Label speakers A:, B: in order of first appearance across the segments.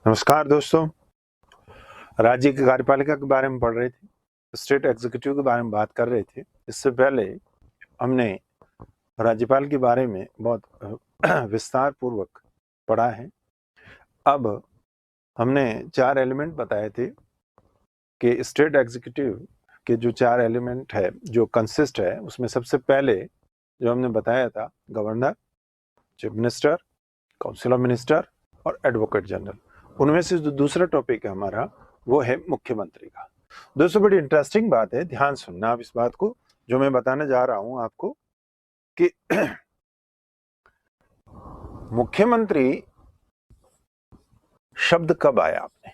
A: नमस्कार दोस्तों। राज्य की कार्यपालिका के बारे में पढ़ रहे थे, स्टेट एग्जीक्यूटिव के बारे में बात कर रहे थे। इससे पहले हमने राज्यपाल के बारे में बहुत विस्तार पूर्वक पढ़ा है। अब हमने 4 एलिमेंट बताए थे कि स्टेट एग्जीक्यूटिव के जो 4 एलिमेंट है, जो कंसिस्ट है, उसमें सबसे पहले जो हमने बताया था governor, chief minister, council of minister और एडवोकेट जनरल। उनमें से जो दूसरा टॉपिक है हमारा वो है मुख्यमंत्री का। दोस्तों बड़ी इंटरेस्टिंग बात है, ध्यान सुनना आप इस बात को जो मैं बताने जा रहा हूं आपको कि मुख्यमंत्री शब्द कब आया? आपने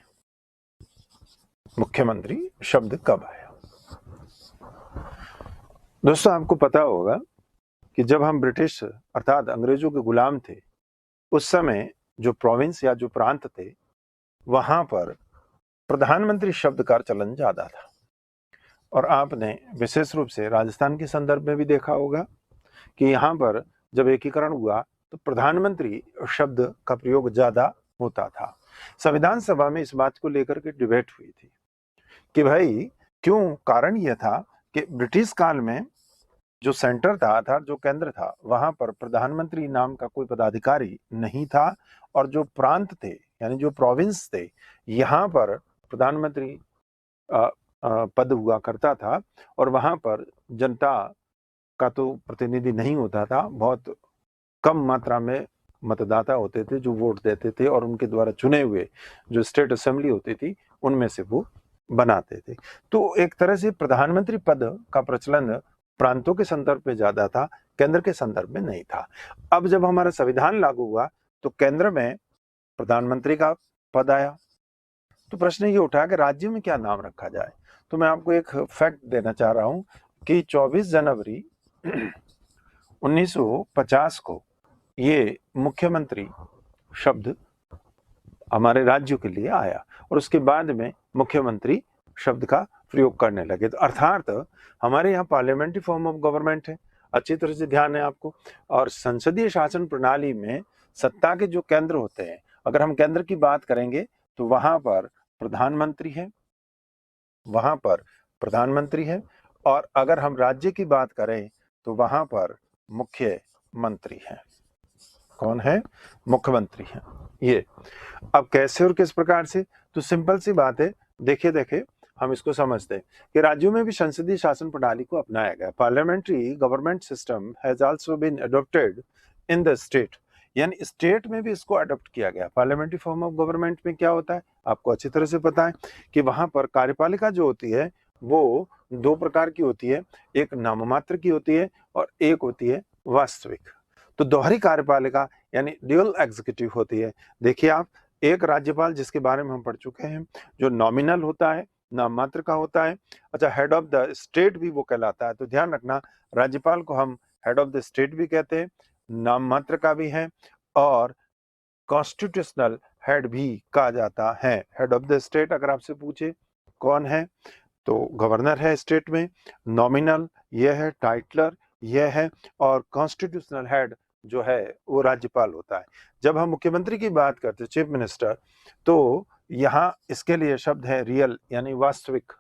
A: मुख्यमंत्री शब्द कब आया? दोस्तों आपको पता होगा कि जब हम ब्रिटिश अर्थात अंग्रेजों के गुलाम थे, उस समय जो प्रोविंस या जो प्रांत थे वहां पर प्रधानमंत्री शब्द का चलन ज्यादा था। और आपने विशेष रूप से राजस्थान के संदर्भ में भी देखा होगा कि यहाँ पर जब एकीकरण हुआ तो प्रधानमंत्री शब्द का प्रयोग ज्यादा होता था। संविधान सभा में इस बात को लेकर के डिबेट हुई थी कि भाई क्यों, कारण यह था कि ब्रिटिश काल में जो सेंटर था अर्थात जो केंद्र था वहां पर प्रधानमंत्री नाम का कोई पदाधिकारी नहीं था, और जो प्रांत थे यानी जो प्रोविंस थे यहाँ पर प्रधानमंत्री पद हुआ करता था, और वहां पर जनता का तो प्रतिनिधि नहीं होता था, बहुत कम मात्रा में मतदाता होते थे जो वोट देते थे और उनके द्वारा चुने हुए जो स्टेट असेंबली होती थी उनमें से वो बनाते थे। तो एक तरह से प्रधानमंत्री पद का प्रचलन प्रांतों के संदर्भ में ज्यादा था, केंद्र के संदर्भ में नहीं था। अब जब हमारा संविधान लागू हुआ तो केंद्र में प्रधानमंत्री का पद आया, तो प्रश्न ये उठा कि राज्य में क्या नाम रखा जाए। तो मैं आपको एक फैक्ट देना चाह रहा हूं कि 24 जनवरी 1950 को ये मुख्यमंत्री शब्द हमारे राज्यों के लिए आया और उसके बाद में मुख्यमंत्री शब्द का प्रयोग करने लगे। तो अर्थात हमारे यहाँ पार्लियामेंट्री फॉर्म ऑफ गवर्नमेंट है, अच्छी तरह से ध्यान है आपको। और संसदीय शासन प्रणाली में सत्ता के जो केंद्र होते हैं, अगर हम केंद्र की बात करेंगे तो वहां पर प्रधानमंत्री है, वहां पर प्रधानमंत्री है, और अगर हम राज्य की बात करें तो वहां पर मुख्यमंत्री है। कौन है? मुख्यमंत्री है। ये अब कैसे और किस प्रकार से, तो सिंपल सी बात है, देखिए हम इसको समझते हैं कि राज्यों में भी संसदीय शासन प्रणाली को अपनाया गया। Parliamentary government system has also been adopted in the state, यानी स्टेट में भी इसको अडॉप्ट किया गया। पार्लियामेंट्री फॉर्म ऑफ गवर्नमेंट में क्या होता है आपको अच्छी तरह से पता है कि वहां पर कार्यपालिका जो होती है वो 2 प्रकार की होती है, एक नाममात्र की होती है और एक होती है वास्तविक। तो दोहरी कार्यपालिका यानी ड्यूअल एग्जीक्यूटिव होती है। देखिए आप, एक राज्यपाल जिसके बारे में हम पढ़ चुके हैं, जो नॉमिनल होता है, नाममात्र का होता है। अच्छा, हेड ऑफ द स्टेट भी वो कहलाता है। तो ध्यान रखना, राज्यपाल को हम हेड ऑफ द स्टेट भी कहते हैं, नाममात्र का भी है, और कॉन्स्टिट्यूशनल हेड भी कहा जाता है। हेड ऑफ द स्टेट अगर आपसे पूछे कौन है तो गवर्नर है स्टेट में, नॉमिनल ये है, टाइटलर ये है, और कॉन्स्टिट्यूशनल हेड जो है वो राज्यपाल होता है। जब हम मुख्यमंत्री की बात करते हैं, चीफ मिनिस्टर, तो यहाँ इसके लिए शब्द है रियल यानी वास्तविक।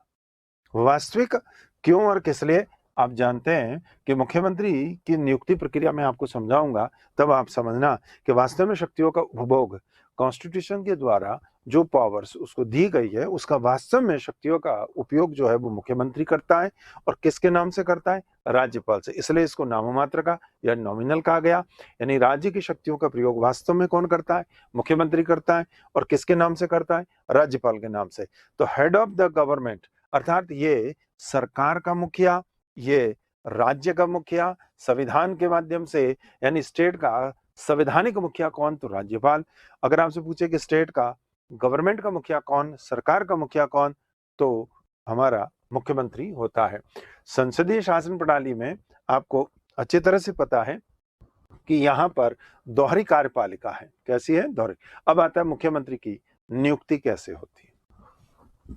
A: वास्तविक क्यों और किस लिए आप जानते हैं कि मुख्यमंत्री की नियुक्ति प्रक्रिया में आपको समझाऊंगा, तब आप समझना कि वास्तव में शक्तियों का उपभोग कॉन्स्टिट्यूशन के द्वारा जो पावर्स उसको दी गई है उसका वास्तव में शक्तियों का उपयोग जो है वो मुख्यमंत्री करता है। और किसके नाम से करता है? राज्यपाल से। इसलिए इसको नाममात्र का या नॉमिनल कहा गया। यानी राज्य की शक्तियों का प्रयोग वास्तव में कौन करता है? मुख्यमंत्री करता है। और किसके नाम से करता है? राज्यपाल के नाम से। तो हेड ऑफ द गवर्नमेंट अर्थात ये सरकार का मुखिया, ये राज्य का मुखिया संविधान के माध्यम से, यानी स्टेट का संवैधानिक मुखिया कौन? तो राज्यपाल। अगर आपसे पूछे कि स्टेट का गवर्नमेंट का मुखिया कौन, सरकार का मुखिया कौन, तो हमारा मुख्यमंत्री होता है। संसदीय शासन प्रणाली में आपको अच्छी तरह से पता है कि यहाँ पर दोहरी कार्यपालिका है। कैसी है? दोहरी। अब आता है मुख्यमंत्री की नियुक्ति कैसे होती है।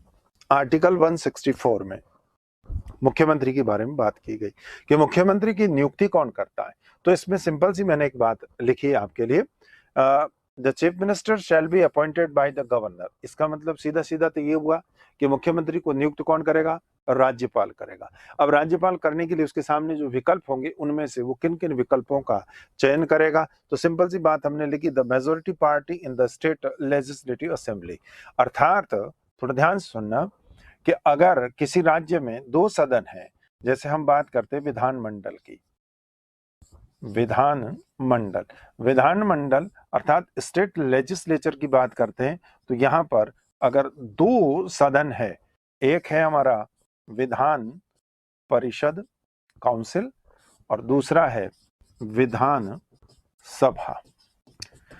A: आर्टिकल 164 में मुख्यमंत्री के बारे में बात की गई कि मुख्यमंत्री की नियुक्ति कौन करता है। तो इसमें सिंपल सी मैंने एक बात लिखी है आपके लिए the chief minister shall be appointed by the governor. इसका मतलब सीधा सीधा तो ये हुआ कि मुख्यमंत्री को नियुक्त कौन करेगा? राज्यपाल करेगा। अब राज्यपाल करने के लिए उसके सामने जो विकल्प होंगे उनमें से वो किन किन विकल्पों का चयन करेगा? तो सिंपल सी बात हमने लिखी, the majority party in the state legislative assembly. अर्थात थोड़ा ध्यान से सुनना कि अगर किसी राज्य में 2 सदन है, जैसे हम बात करते हैं विधानमंडल की, विधानमंडल अर्थात स्टेट लेजिस्लेचर की बात करते हैं, तो यहां पर अगर 2 सदन है, एक है हमारा विधान परिषद काउंसिल और दूसरा है विधान सभा।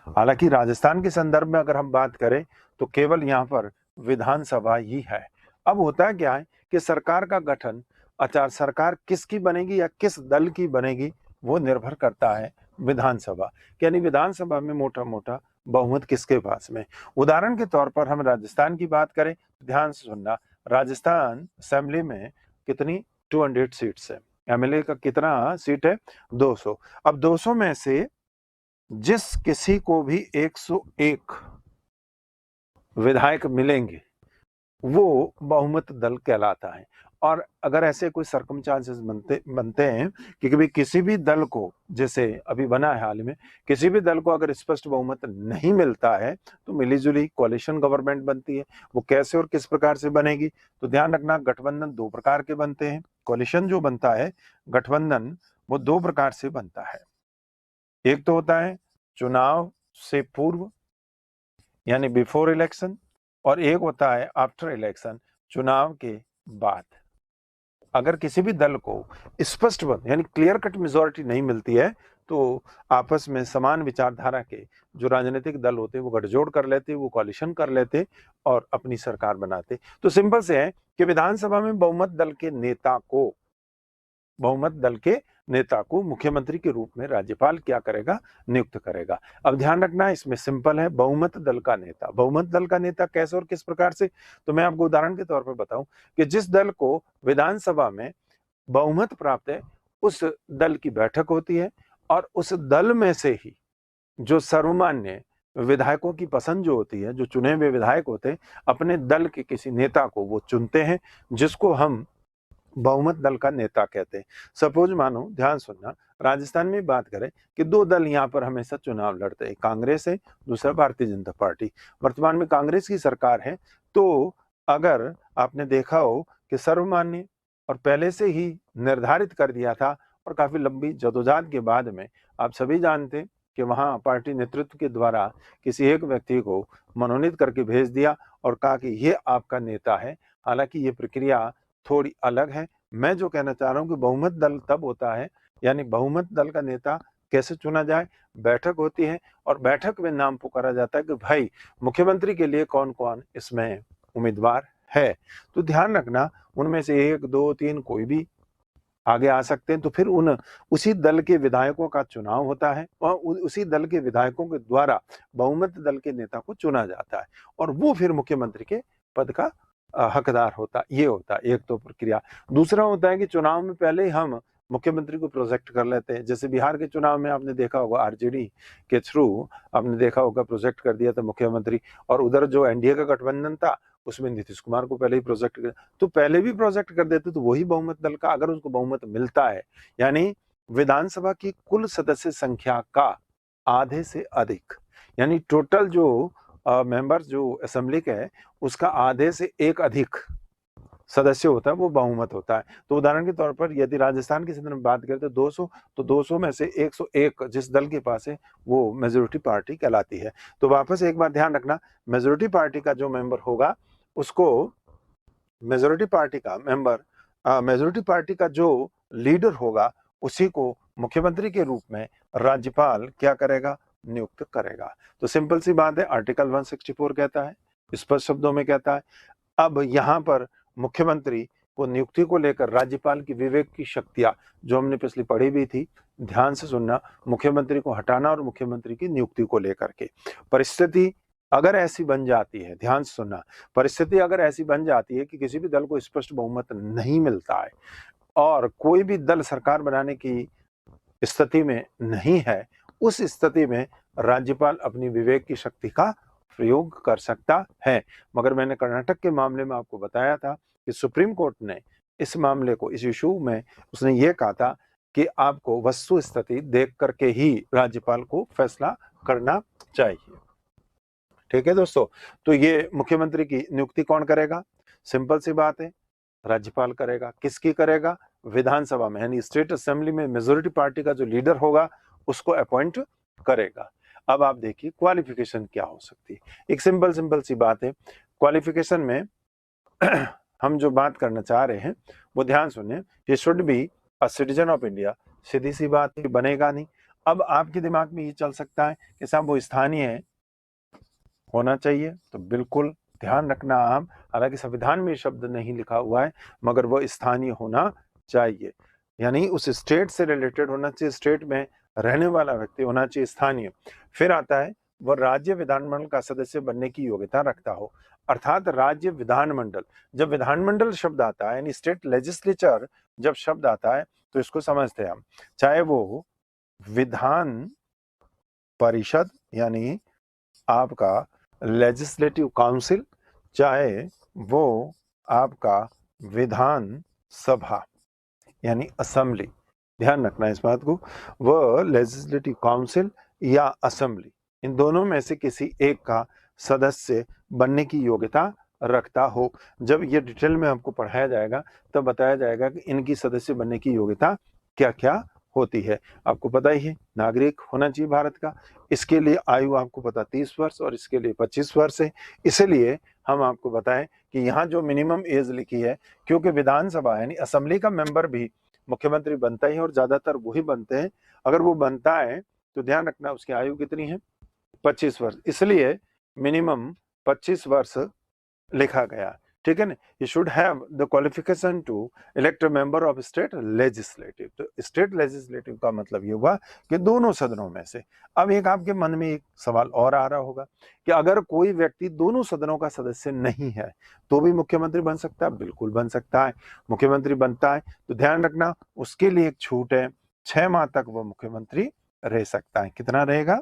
A: हालांकि राजस्थान के संदर्भ में अगर हम बात करें तो केवल यहाँ पर विधानसभा ही है। अब होता क्या है कि सरकार का गठन, अच्छा सरकार किसकी बनेगी या किस दल की बनेगी, वो निर्भर करता है विधानसभा, यानी विधानसभा में मोटा मोटा बहुमत किसके पास में। उदाहरण के तौर पर हम राजस्थान की बात करें, ध्यान से सुनना, राजस्थान असेंबली में कितनी 200 सीट्स है, एमएलए का कितना सीट है? 200। अब 200 में से जिस किसी को भी 101 विधायक मिलेंगे वो बहुमत दल कहलाता है। और अगर ऐसे कोई सर्कमस्टांसेस बनते हैं कि कभी किसी भी दल को, जैसे अभी बना है हाल में, किसी भी दल को अगर स्पष्ट बहुमत नहीं मिलता है तो मिलीजुली कोalition गवर्नमेंट बनती है। वो कैसे और किस प्रकार से बनेगी? तो ध्यान रखना, गठबंधन 2 प्रकार के बनते हैं। कोalition जो बनता है गठबंधन, वो 2 प्रकार से बनता है। एक तो होता है चुनाव से पूर्व यानी बिफोर इलेक्शन, और एक होता है आफ्टर इलेक्शन, चुनाव के बाद। अगर किसी भी दल को स्पष्ट यानी क्लियर कट मेजॉरिटी नहीं मिलती है तो आपस में समान विचारधारा के जो राजनीतिक दल होते हैं वो गठजोड़ कर लेते, वो कोalition कर लेते और अपनी सरकार बनाते। तो सिंपल से है कि विधानसभा में बहुमत दल के नेता को मुख्यमंत्री के रूप में राज्यपाल क्या करेगा? नियुक्त करेगा। अब ध्यान रखना, इसमें सिंपल है, बहुमत दल का नेता कैसे और किस प्रकार से? तो मैं आपको उदाहरण के तौर पर बताऊं कि जिस दल को विधानसभा में बहुमत प्राप्त है उस दल की बैठक होती है और उस दल में से ही जो सर्वमान्य विधायकों की पसंद जो होती है, जो चुने हुए विधायक होते हैं, अपने दल के किसी नेता को वो चुनते हैं जिसको हम बहुमत दल का नेता कहते हैं। सपोज मानो, ध्यान सुनना, राजस्थान में बात करें कि 2 दल यहाँ पर हमेशा चुनाव लड़ते हैं, कांग्रेस है, दूसरा भारतीय जनता पार्टी। वर्तमान में कांग्रेस की सरकार है। तो अगर आपने देखा हो कि सर्वमान्य और पहले से ही निर्धारित कर दिया था और काफी लंबी जदोजहद के बाद में आप सभी जानते कि वहां पार्टी नेतृत्व के द्वारा किसी एक व्यक्ति को मनोनीत करके भेज दिया और कहा कि ये आपका नेता है। हालांकि ये प्रक्रिया थोड़ी अलग है। मैं जो कहना चाह रहा हूं कि बहुमत दल तब होता है, यानी बहुमत दल का नेता कैसे चुना जाए? बैठक होती है और बैठक में नाम पुकारा जाता है कि भाई मुख्यमंत्री के लिए कौन कौन इसमें उम्मीदवार है। तो ध्यान रखना, उनमें से 1, 2, 3 कोई भी आगे आ सकते हैं। तो फिर उसी दल के विधायकों का चुनाव होता है और उसी दल के विधायकों के द्वारा बहुमत दल के नेता को चुना जाता है और वो फिर मुख्यमंत्री के पद का हकदार होता। ये होता है एक तो प्रक्रिया। दूसरा होता है कि चुनाव में पहले ही हम मुख्यमंत्री को प्रोजेक्ट कर लेते हैं। जैसे बिहार के चुनाव में आपने देखा होगा, आरजेडी के थ्रू आपने देखा होगा प्रोजेक्ट कर दिया था मुख्यमंत्री, और उधर जो एनडीए का गठबंधन था उसमें नीतीश कुमार को पहले ही प्रोजेक्ट कर, तो पहले भी प्रोजेक्ट कर देते तो वही बहुमत दल का, अगर उसको बहुमत मिलता है, यानी विधानसभा की कुल सदस्य संख्या का आधे से अधिक, यानी टोटल जो मेंबर्स जो असेंबली के है उसका आधे से एक अधिक सदस्य होता है, वो बहुमत होता है। तो उदाहरण के तौर पर यदि राजस्थान की संदर्भ में बात करें तो 200, तो 200 में से 101 जिस दल के पास है वो मेजोरिटी पार्टी कहलाती है। तो वापस एक बार ध्यान रखना, मेजोरिटी पार्टी का जो मेंबर होगा उसको मेजोरिटी पार्टी का जो लीडर होगा उसी को मुख्यमंत्री के रूप में राज्यपाल क्या करेगा? नियुक्त करेगा। तो सिंपल सी बात है, आर्टिकल 164 कहता है, स्पष्ट शब्दों में कहता है। अब यहाँ पर मुख्यमंत्री को नियुक्ति को लेकर राज्यपाल की विवेक की शक्तियां जो हमने पिछली पढ़ी भी थी, ध्यान से सुनना, मुख्यमंत्री को हटाना और मुख्यमंत्री की नियुक्ति को लेकर के परिस्थिति अगर ऐसी बन जाती है, ध्यान से सुनना, परिस्थिति अगर ऐसी बन जाती है कि किसी भी दल को स्पष्ट बहुमत नहीं मिलता है और कोई भी दल सरकार बनाने की स्थिति में नहीं है उस स्थिति में राज्यपाल अपनी विवेक की शक्ति का प्रयोग कर सकता है। मगर मैंने कर्नाटक के मामले में आपको बताया था कि सुप्रीम कोर्ट ने इस मामले को, इस इशू में उसने ये कहा था कि आपको वस्तु स्थिति देख करके ही राज्यपाल को फैसला करना चाहिए। ठीक है दोस्तों, तो ये मुख्यमंत्री की नियुक्ति कौन करेगा? सिंपल सी बात है, राज्यपाल करेगा। किसकी करेगा? विधानसभा में, यानी स्टेट असेंबली में मेजोरिटी पार्टी का जो लीडर होगा उसको अपॉइंट करेगा। अब आप देखिए क्वालिफिकेशन क्या हो सकती है। एक सिंपल सी बात है, क्वालिफिकेशन में हम जो बात करना चाह रहे हैं वो ध्यान सुनिए, ये should be a citizen of India. सीधी सी बात है, बनेगा नहीं। अब आपके दिमाग में ये चल सकता है कि साहब वो स्थानीय है, होना चाहिए, तो बिल्कुल ध्यान रखना आप, हालांकि संविधान में शब्द नहीं लिखा हुआ है, मगर वो स्थानीय होना चाहिए, यानी उस स्टेट से रिलेटेड होना चाहिए, स्टेट में रहने वाला व्यक्ति होना चाहिए, स्थानीय। फिर आता है वो राज्य विधानमंडल का सदस्य बनने की योग्यता रखता हो, अर्थात राज्य विधानमंडल। जब विधानमंडल शब्द आता है, यानी स्टेट लेजिस्लेचर जब शब्द आता है, तो इसको समझते हैं हम, चाहे वो विधान परिषद यानी आपका लेजिस्लेटिव काउंसिल, चाहे वो आपका विधान सभा यानी असेंबली, ध्यान रखना इस बात को, वो लेजिस्लेटिव काउंसिल या असेंबली, इन दोनों में से किसी एक का सदस्य बनने की योग्यता रखता हो। जब ये डिटेल में आपको पढ़ाया जाएगा तब बताया जाएगा कि इनकी सदस्य बनने की योग्यता क्या क्या होती है। आपको पता ही है, नागरिक होना चाहिए भारत का, इसके लिए आयु आपको पता 30 वर्ष और इसके लिए 25 वर्ष है। इसलिए हम आपको बताएं कि यहाँ जो मिनिमम एज लिखी है, क्योंकि विधानसभा यानी असेंबली का मेंबर भी मुख्यमंत्री बनता ही है और ज्यादातर वही बनते हैं। अगर वो बनता है तो ध्यान रखना उसकी आयु कितनी है? 25 वर्ष, इसलिए मिनिमम 25 वर्ष लिखा गया। ठीक है ना? You should have the qualification to elect a member of state legislative. तो स्टेट लेजिस्लेटिव का मतलब ये हुआ कि दोनों सदनों में से। अब एक आपके मन में एक सवाल और आ रहा होगा कि अगर कोई व्यक्ति दोनों सदनों का सदस्य नहीं है तो भी मुख्यमंत्री बन सकता है? बिल्कुल बन सकता है। मुख्यमंत्री बनता है तो ध्यान रखना उसके लिए एक छूट है, 6 माह तक वो मुख्यमंत्री रह सकता है। कितना रहेगा?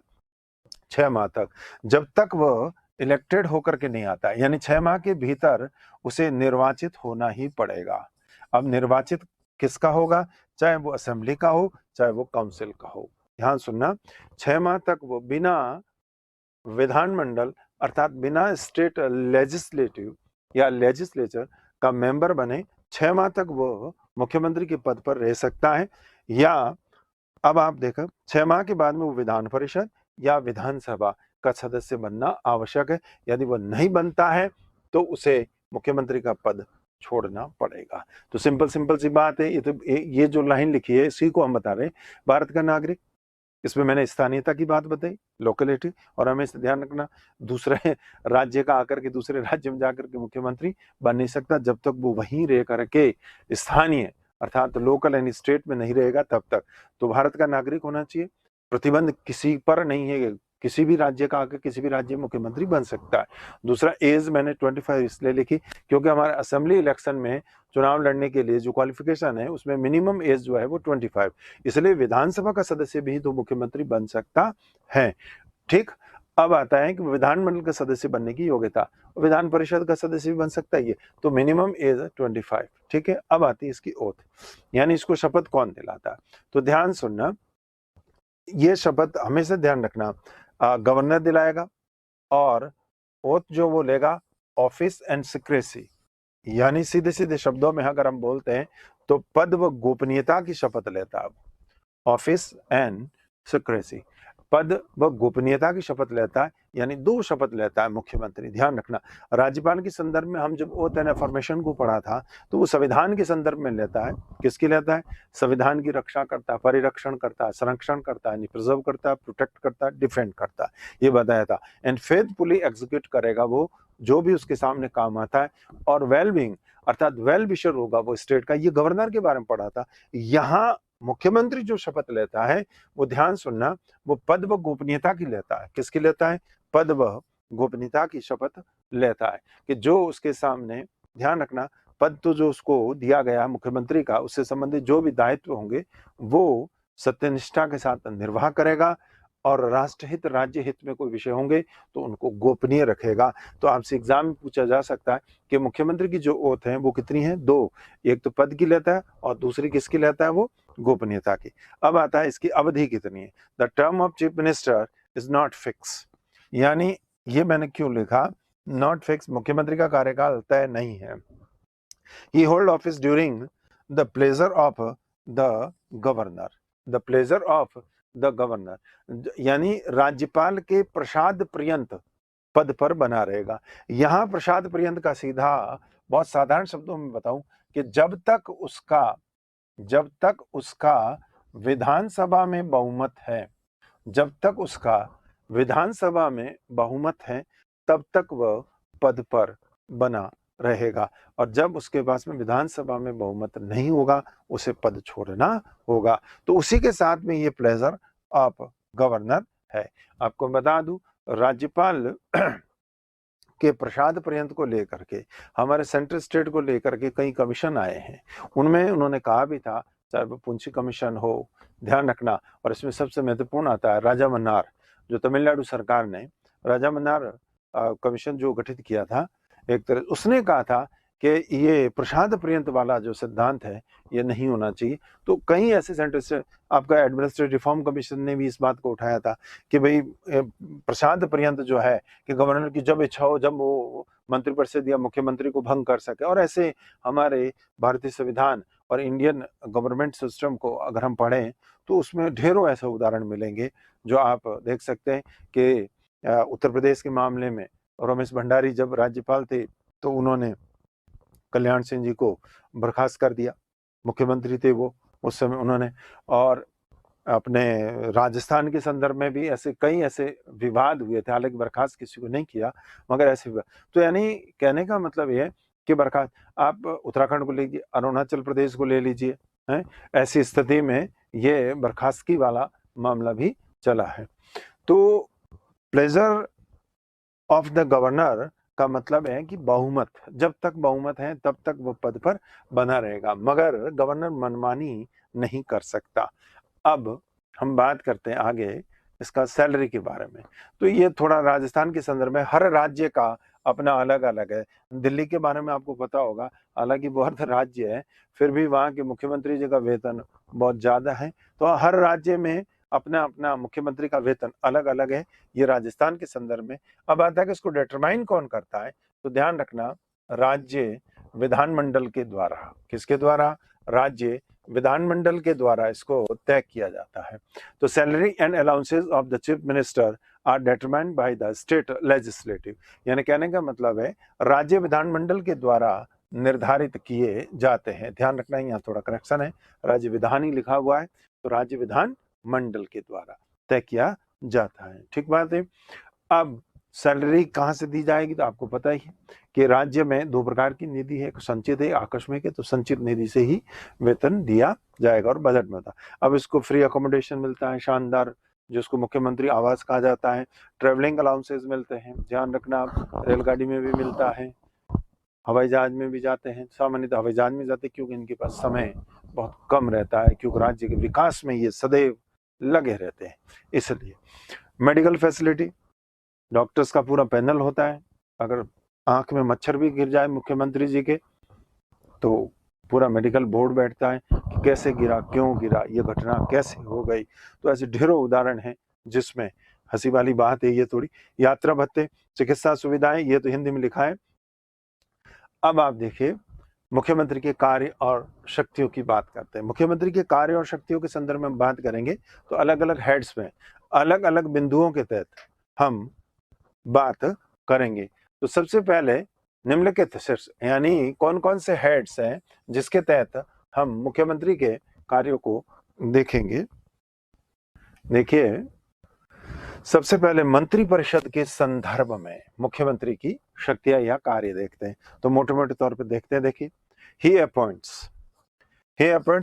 A: 6 माह तक, जब तक वह इलेक्टेड होकर के नहीं आता है, यानी 6 माह के भीतर उसे निर्वाचित होना ही पड़ेगा। अब निर्वाचित किसका होगा? चाहे वो असेंबली का हो, चाहे वो काउंसिल का हो। ध्यान सुनना, 6 माह तक वो बिना विधानमंडल अर्थात बिना स्टेट लेजिस्लेटिव या लेजिस्लेचर का मेंबर बने 6 माह तक वो मुख्यमंत्री के पद पर रह सकता है। या अब आप देखो 6 माह के बाद में वो विधान परिषद या विधानसभा का सदस्य बनना आवश्यक है। यदि वह नहीं बनता है तो उसे मुख्यमंत्री का पद छोड़ना पड़ेगा। तो सिंपल सी बात है। ये जो लाइन लिखी है इसी को हम बता रहे हैं, भारत का नागरिक। इसमें मैंने स्थानीयता की बात बताई, लोकेलिटी, और हमें ध्यान रखना दूसरे राज्य का आकर के दूसरे राज्य में जाकर के मुख्यमंत्री बन नहीं सकता जब तक वो वहीं रह करके स्थानीय अर्थात लोकल यानी स्टेट में नहीं रहेगा तब तक। तो भारत का नागरिक होना चाहिए, प्रतिबंध किसी पर नहीं है, किसी भी राज्य का आकर किसी भी राज्य में मुख्यमंत्री बन सकता है। दूसरा, एज मैंने 25 इसलिए लिखी क्योंकि हमारे असेंबली इलेक्शन में चुनाव लड़ने के लिए जो क्वालिफिकेशन है उसमें मिनिमम एज जो है वो 25, इसलिए विधानसभा का सदस्य भी तो मुख्यमंत्री बन सकता है। ठीक, अब आता है कि विधानमंडल का सदस्य बनने की योग्यता, विधान परिषद का सदस्य भी बन सकता है, ये तो मिनिमम एज 25। ठीक है, अब आती है इसकी ओथ, यानी इसको शपथ कौन दिलाता है। तो ध्यान सुनना, ये शपथ हमेशा ध्यान रखना गवर्नर दिलाएगा, और ओथ जो वो लेगा ऑफिस एंड सिक्रेसी, यानी सीधे सीधे शब्दों में अगर हम बोलते हैं तो पद व गोपनीयता की शपथ लेता है। ऑफिस एंड सिक्रेसी, पद व गोपनीयता की शपथ लेता है, यानी 2 शपथ लेता है मुख्यमंत्री। ध्यान रखना, राज्यपाल के संदर्भ में हम जब ओथ एंड अफर्मेशन को पढ़ा था तो वो संविधान के संदर्भ में लेता है। किसकी लेता है? संविधान की रक्षा करता है, परिरक्षण करता है, संरक्षण करता है, प्रिजर्व करता है, प्रोटेक्ट करता है, डिफेंड करता है, ये बताया था। एंड फेथफुली एग्जीक्यूट करेगा वो जो भी उसके सामने काम आता है, और वेलबींग अर्थात वेल विशर होगा वो स्टेट का। ये गवर्नर के बारे में पढ़ा था। यहाँ मुख्यमंत्री जो शपथ लेता है वो ध्यान सुनना, वो पद व गोपनीयता की लेता है। किसकी लेता है? पद व गोपनीयता की शपथ लेता है कि जो उसके सामने, ध्यान रखना, पद तो जो उसको दिया गया मुख्यमंत्री का, उससे संबंधित जो भी दायित्व होंगे वो सत्यनिष्ठा के साथ निर्वाह करेगा, और राष्ट्रहित राज्य हित में कोई विषय होंगे तो उनको गोपनीय रखेगा। तो आपसे एग्जाम में पूछा जा सकता है कि मुख्यमंत्री की जो ओथ है वो कितनी है, 2। एक तो पद की लेता है और दूसरी किसकी लेता है, वो गोपनीयता की। अब आता है इसकी अवधि कितनी है। The term of chief minister is not fix, यानी ये मैंने क्यों लिखा नॉट फिक्स, मुख्यमंत्री का कार्यकाल तय नहीं है। He hold office during the pleasure of the governor, the pleasure of the governor, यानी राज्यपाल के प्रसाद पर्यंत पद पर बना रहेगा। यहां प्रसाद पर्यंत का सीधा बहुत साधारण शब्दों में बताऊं कि जब तक उसका विधानसभा में बहुमत है, जब तक उसका विधानसभा में बहुमत है तब तक वह पद पर बना रहेगा, और जब उसके पास में विधानसभा में बहुमत नहीं होगा उसे पद छोड़ना होगा। तो उसी के साथ में ये प्लेजर ऑफ गवर्नर है। आपको बता दूं, राज्यपाल के प्रसाद पर्यंत को लेकर के हमारे सेंट्रल स्टेट को लेकर के कई कमीशन आए हैं। उनमें उन्होंने कहा भी था, चाहे वो पुंछी कमीशन हो, ध्यान रखना, और इसमें सबसे महत्वपूर्ण आता है राजा मन्नार, जो तमिलनाडु सरकार ने राजा मन्नार कमीशन जो गठित किया था, एक तरह उसने कहा था कि ये प्रसाद पर्यंत वाला जो सिद्धांत है ये नहीं होना चाहिए। तो कई ऐसे सेंटर, आपका एडमिनिस्ट्रेटिव रिफॉर्म कमीशन ने भी इस बात को उठाया था कि भाई प्रसाद पर्यंत जो है कि गवर्नर की जब इच्छा हो, जब वो मंत्रिपरिषद या मुख्यमंत्री को भंग कर सके। और ऐसे हमारे भारतीय संविधान और इंडियन गवर्नमेंट सिस्टम को अगर हम पढ़ें तो उसमें ढेरों ऐसे उदाहरण मिलेंगे जो आप देख सकते हैं कि उत्तर प्रदेश के मामले में रमेश भंडारी जब राज्यपाल थे तो उन्होंने कल्याण सिंह जी को बर्खास्त कर दिया, मुख्यमंत्री थे वो उस समय उन्होंने। और अपने राजस्थान के संदर्भ में भी ऐसे कई ऐसे विवाद हुए थे, हालांकि बर्खास्त किसी को नहीं किया मगर ऐसे विवाद। तो यानी कहने का मतलब ये कि बर्खास्त, आप उत्तराखंड को लीजिए, अरुणाचल प्रदेश को ले लीजिए, हैं, ऐसी स्थिति में ये बर्खास्तगी वाला मामला भी चला है। तो प्लेजर ऑफ द गवर्नर का मतलब है कि बहुमत, जब तक बहुमत है तब तक वो पद पर बना रहेगा, मगर गवर्नर मनमानी नहीं कर सकता। अब हम बात करते हैं आगे इसका सैलरी के बारे में। तो ये थोड़ा राजस्थान के संदर्भ में, हर राज्य का अपना अलग अलग है। दिल्ली के बारे में आपको पता होगा, हालांकि बहुत राज्य है फिर भी वहाँ के मुख्यमंत्री जी का वेतन बहुत ज्यादा है। तो हर राज्य में अपना अपना मुख्यमंत्री का वेतन अलग अलग है, ये राजस्थान के संदर्भ में। अब आता है कि इसको डिटरमाइन कौन करता है, तो ध्यान रखना, राज्य विधानमंडल के द्वारा, किसके द्वारा, राज्य विधानमंडल के द्वारा इसको तय किया जाता है। तो salary and allowances of the chief minister are determined by the state legislative, यानी कहने का मतलब है राज्य विधानमंडल के द्वारा निर्धारित किए जाते हैं। ध्यान रखना, यहाँ थोड़ा करेक्शन है, राज्य विधान ही लिखा हुआ है, तो राज्य विधान मंडल के द्वारा तय किया जाता है। ठीक बात है। अब सैलरी कहाँ से दी जाएगी, तो आपको पता ही है कि राज्य में 2 प्रकार की निधि है, एक संचित है, आकस्मिक है। तो संचित निधि से ही वेतन दिया जाएगा और बजट में होता। अब इसको फ्री अकोमोडेशन मिलता है, शानदार, जिसको मुख्यमंत्री आवास कहा जाता है। ट्रेवलिंग अलाउंसेस मिलते हैं, ध्यान रखना, आप रेलगाड़ी में भी मिलता है, हवाई जहाज में भी जाते हैं। सामान्यतः हवाई जहाज में जाते हैं क्योंकि इनके पास समय बहुत कम रहता है, क्योंकि राज्य के विकास में ये सदैव लगे रहते हैं, इसलिए। मेडिकल फैसिलिटी, डॉक्टर्स का पूरा पैनल होता है। अगर आंख में मच्छर भी गिर जाए मुख्यमंत्री जी के तो पूरा मेडिकल बोर्ड बैठता है कि कैसे गिरा, क्यों गिरा, ये घटना कैसे हो गई। तो ऐसे ढेरों उदाहरण हैं जिसमें हंसी वाली बात है ये थोड़ी। यात्रा भत्ते, चिकित्सा सुविधाएं, ये तो हिंदी में लिखा है। अब आप देखिए मुख्यमंत्री के कार्य और शक्तियों की बात करते हैं। मुख्यमंत्री के कार्य और शक्तियों के संदर्भ में बात करेंगे तो अलग अलग हेड्स में अलग अलग बिंदुओं के तहत हम बात करेंगे। तो सबसे पहले निम्नलिखित शीर्ष, यानी कौन कौन से हेड्स हैं जिसके तहत हम मुख्यमंत्री के कार्यों को देखेंगे। देखिए, सबसे पहले मंत्रिपरिषद के संदर्भ में मुख्यमंत्री की शक्तियां या कार्य देखते हैं। तो मोटे मोटे तौर पर देखते हैं। देखिए, he appoints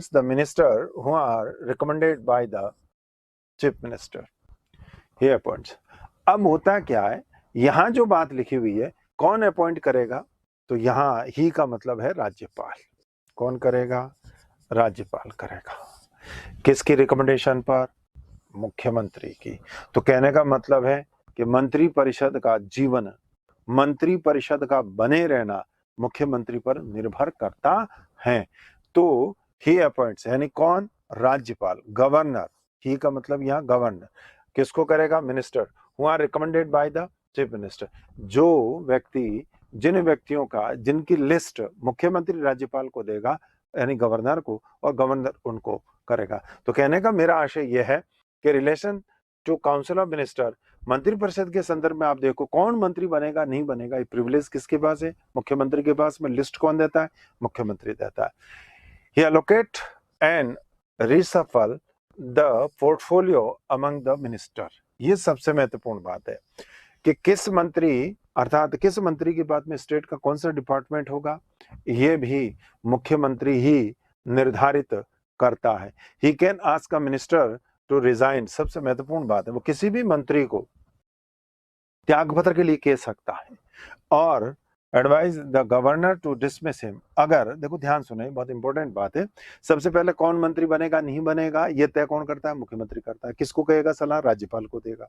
A: the minister who are recommended by the chief minister. He appoints. अब होता क्या है, यहां जो बात लिखी हुई है कौन अपॉइंट करेगा, तो यहां ही का मतलब है राज्यपाल। कौन करेगा, राज्यपाल करेगा। किसकी रिकमेंडेशन पर, मुख्यमंत्री की। तो कहने का मतलब है कि मंत्री परिषद का जीवन, मंत्री परिषद का बने रहना मुख्यमंत्री पर निर्भर करता है। तो ही अपॉइंट्स, यानी कौन? राज्यपाल, गवर्नर। ही का मतलब यहाँ गवर्नर किसको करेगा? Minister who are recommended by the chief minister. जो व्यक्ति, जिन व्यक्तियों का, जिनकी लिस्ट मुख्यमंत्री राज्यपाल को देगा, यानी गवर्नर को, और गवर्नर उनको करेगा। तो कहने का मेरा आशय यह है कि relation to council of minister, मंत्रिपरिषद के संदर्भ में आप देखो कौन मंत्री बनेगा नहीं बनेगा, ये प्रिविलेज किसके पास है? मुख्यमंत्री के पास में। लिस्ट कौन देता है? मुख्यमंत्री देता है। He allocate and reshuffle the portfolio among the minister. ये सबसे महत्वपूर्ण बात है कि किस मंत्री, अर्थात किस मंत्री की बात में स्टेट का कौन सा डिपार्टमेंट होगा, ये भी मुख्यमंत्री ही निर्धारित करता है। He can ask a minister to resign, सबसे महत्वपूर्ण बात है, वो किसी भी मंत्री को त्यागपत्र के लिए कह सकता है। और advise the governor to dismiss him. अगर, देखो ध्यान सुने, बहुत इंपॉर्टेंट बात है। सबसे पहले कौन मंत्री बनेगा नहीं बनेगा ये तय कौन करता है? मुख्यमंत्री करता है। किसको कहेगा सलाह? राज्यपाल को देगा।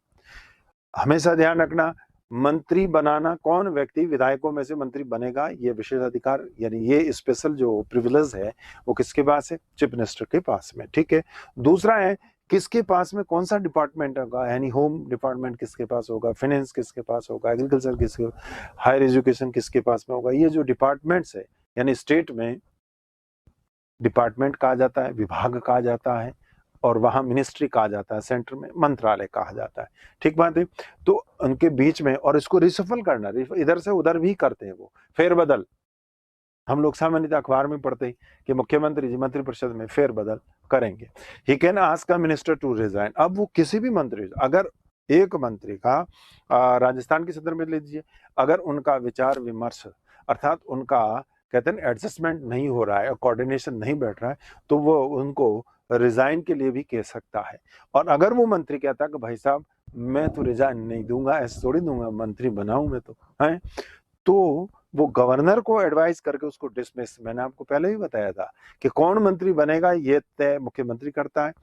A: हमेशा ध्यान रखना, मंत्री बनाना, कौन व्यक्ति विधायकों में से मंत्री बनेगा, ये विशेषाधिकार, यानी ये स्पेशल जो प्रिविलेज है वो किसके पास है? चीफ मिनिस्टर के पास में। ठीक है। दूसरा है किसके पास में कौन सा डिपार्टमेंट होगा, यानी होम डिपार्टमेंट किसके पास होगा, फाइनेंस किसके पास होगा, एग्रीकल्चर किसके, हायर एजुकेशन किसके पास में होगा। ये जो डिपार्टमेंट्स है, यानी स्टेट में डिपार्टमेंट कहा जाता है, विभाग कहा जाता है, और वहां मिनिस्ट्री कहा जाता है, सेंटर में मंत्रालय कहा जाता है। ठीक बात है। तो उनके बीच में, और इसको रिसफल करना, इधर से उधर भी करते हैं वो, फेरबदल। हम लोग सामान्यतः अखबार में पढ़ते हैं कि मुख्यमंत्री जी मंत्रिपरिषद में फेरबदल करेंगे। He can ask a minister to resign. अब वो किसी भी मंत्री, अगर एक मंत्री का राजस्थान के संदर्भ में ले लीजिए, अगर उनका विचार विमर्श, अर्थात उनका कहते हैं एडजस्टमेंट नहीं हो रहा है, कोऑर्डिनेशन नहीं बैठ रहा है, तो वो उनको रिजाइन के लिए भी कह सकता है। और अगर वो मंत्री कहता है कि भाई साहब मैं तो रिजाइन नहीं दूंगा, ऐसे थोड़ी दूंगा, मंत्री बनाऊं मैं तो, है, तो वो गवर्नर को एडवाइस करके उसको डिसमिस, मैंने आपको पहले ही बताया था कि कौन मंत्री बनेगा ये तय मुख्यमंत्री करता है,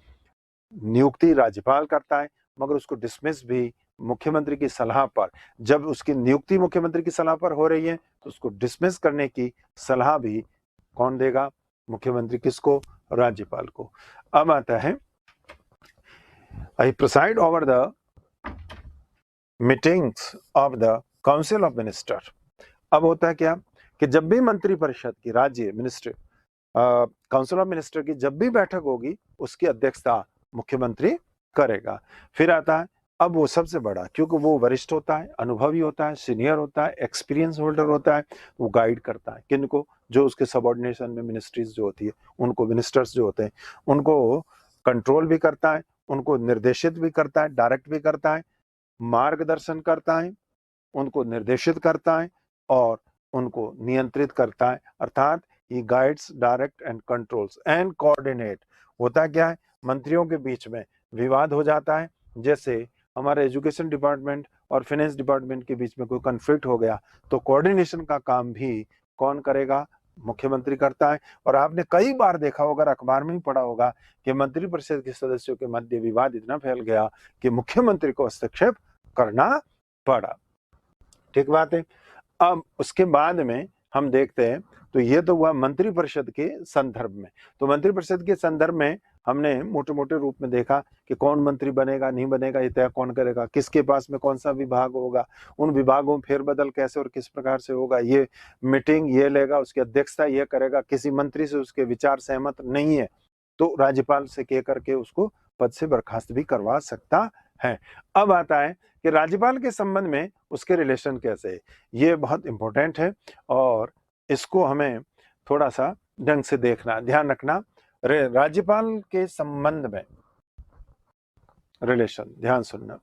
A: नियुक्ति राज्यपाल करता है, मगर उसको डिसमिस भी मुख्यमंत्री की सलाह पर। जब उसकी नियुक्ति मुख्यमंत्री की सलाह पर हो रही है तो उसको डिसमिस करने की सलाह भी कौन देगा? मुख्यमंत्री। किसको? राज्यपाल को। अब आता है I preside over the meetings of the council of minister. अब होता है क्या कि जब भी मंत्रिपरिषद की, राज्य मिनिस्ट्री काउंसिल ऑफ मिनिस्टर की जब भी बैठक होगी उसकी अध्यक्षता मुख्यमंत्री करेगा। फिर आता है, अब वो सबसे बड़ा, क्योंकि वो वरिष्ठ होता है, अनुभवी होता है, सीनियर होता है, एक्सपीरियंस होल्डर होता है, वो गाइड करता है किनको? जो उसके सबऑर्डिनेशन में मिनिस्ट्रीज जो होती है उनको, मिनिस्टर्स जो होते हैं उनको कंट्रोल भी करता है, उनको निर्देशित भी करता है, डायरेक्ट भी करता है, मार्गदर्शन करता है, उनको निर्देशित करता है और उनको नियंत्रित करता है। अर्थात he guides, direct and controls and coordinate. होता क्या है, मंत्रियों के बीच में विवाद हो जाता है, जैसे हमारे एजुकेशन डिपार्टमेंट और फाइनेंस डिपार्टमेंट के बीच में कोई कॉन्फ्लिक्ट हो गया तो कोऑर्डिनेशन का काम भी कौन करेगा? मुख्यमंत्री करता है। और आपने कई बार देखा होगा, अखबार में ही पढ़ा होगा कि मंत्रिपरिषद के सदस्यों के मध्य विवाद इतना फैल गया कि मुख्यमंत्री को हस्तक्षेप करना पड़ा। ठीक बात है। अब उसके बाद में हम देखते हैं, तो ये तो हुआ मंत्रिपरिषद के संदर्भ में। तो मंत्रिपरिषद के संदर्भ में हमने मोटे मोटे रूप में देखा कि कौन मंत्री बनेगा नहीं बनेगा ये तय कौन करेगा, किसके पास में कौन सा विभाग होगा, उन विभागों में फेरबदल कैसे और किस प्रकार से होगा, ये मीटिंग ये लेगा, उसकी अध्यक्षता ये करेगा। किसी मंत्री से उसके विचार सहमत नहीं है तो राज्यपाल से कह करके उसको पद से बर्खास्त भी करवा सकता है। अब आता है कि राज्यपाल के संबंध में उसके रिलेशन कैसे है, ये बहुत इंपॉर्टेंट है और इसको हमें थोड़ा सा ढंग से देखना, ध्यान रखना। राज्यपाल के संबंध में रिलेशन, ध्यान सुनना।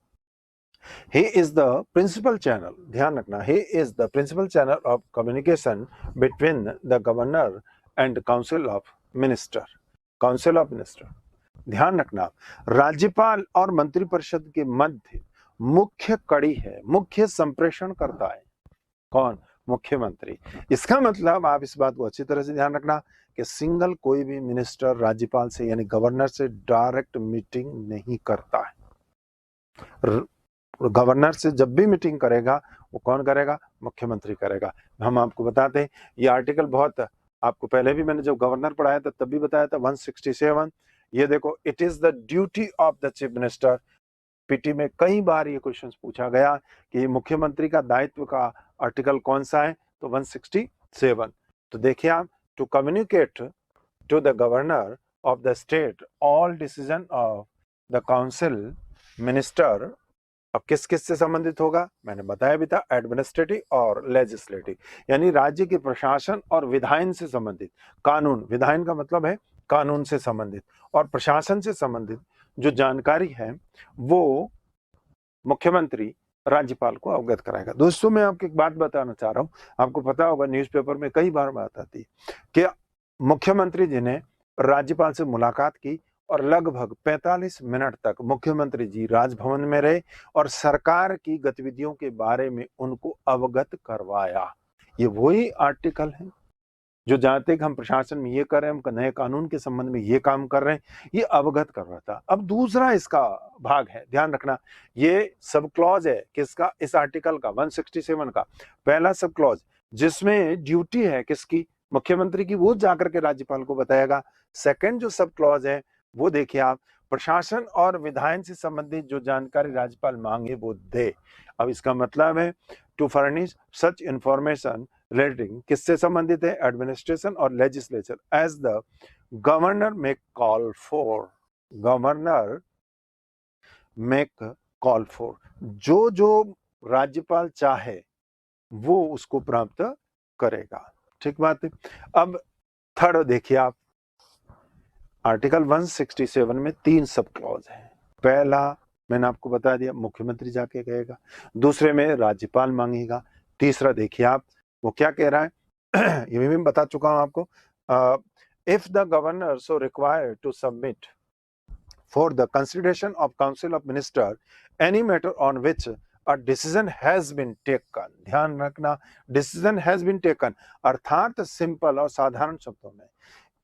A: He is the principal channel, ध्यान रखना, he is the principal channel of communication between the governor and council of minister. Council of minister, ध्यान रखना, राज्यपाल और मंत्रिपरिषद के मध्य मुख्य कड़ी है, मुख्य संप्रेषण करता है कौन? मुख्यमंत्री। इसका मतलब आप इस बात को अच्छी तरह से ध्यान रखना कि सिंगल कोई भी मिनिस्टर राज्यपाल से यानी गवर्नर से डायरेक्ट मीटिंग नहीं करता है। गवर्नर से जब भी मीटिंग करेगा वो कौन करेगा? मुख्यमंत्री करेगा। हम आपको बताते हैं ये आर्टिकल बहुत, आपको पहले भी मैंने जब गवर्नर पढ़ाया था तब भी बताया था 167। ये देखो, it is the duty of the chief minister. PT में कई बार ये क्वेश्चन पूछा गया कि मुख्यमंत्री का दायित्व का आर्टिकल कौन सा है, तो 167। तो देखिए आप, to communicate to the governor of the state all decision of the council minister. अब किस किस से संबंधित होगा? मैंने बताया भी था, एडमिनिस्ट्रेटिव और लेजिस्लेटिव, यानी राज्य के प्रशासन और विधायन से संबंधित। कानून, विधायन का मतलब है कानून से संबंधित, और प्रशासन से संबंधित जो जानकारी है वो मुख्यमंत्री राज्यपाल को अवगत कराएगा। दोस्तों, मैं आपको एक बात बताना चाह रहा हूं, आपको पता होगा न्यूज़पेपर में कई बार बात आती है कि मुख्यमंत्री जी ने राज्यपाल से मुलाकात की और लगभग 45 मिनट तक मुख्यमंत्री जी राजभवन में रहे और सरकार की गतिविधियों के बारे में उनको अवगत करवाया। ये वही आर्टिकल है जो जहां तक हम प्रशासन में ये कर रहे हैं, हम नए कानून के संबंध में ये काम कर रहे हैं, ये अवगत करवाता। अब दूसरा इसका भाग है, ध्यान रखना, ये सब क्लॉज है किसका? इस आर्टिकल का 167 का पहला सब क्लॉज, जिसमें ड्यूटी है किसकी? मुख्यमंत्री की, वो जाकर के राज्यपाल को बताएगा। सेकंड जो सब क्लॉज है वो देखिए आप, प्रशासन और विधायन से संबंधित जो जानकारी राज्यपाल मांगे वो दे। अब इसका मतलब है to furnish such information relating, किससे संबंधित है? एडमिनिस्ट्रेशन और legislature as the governor make call for. Governor make call for, जो जो राज्यपाल चाहे वो उसको प्राप्त करेगा। ठीक बात है। अब थर्ड देखिए आप, आर्टिकल 167 में 3 सब क्लॉज है। पहला मैंने आपको बता दिया, मुख्यमंत्री जाके कहेगा। दूसरे में राज्यपाल मांगेगा। तीसरा देखिए आप, वो क्या कह रहा है ये भी मैं बता चुका हूं आपको। If the governor so require to submit for the consideration of council of minister any matter on which a decision has been taken. ध्यान रखना, डिसीजन हैज बीन टेकन अर्थात सिंपल और साधारण शब्दों में,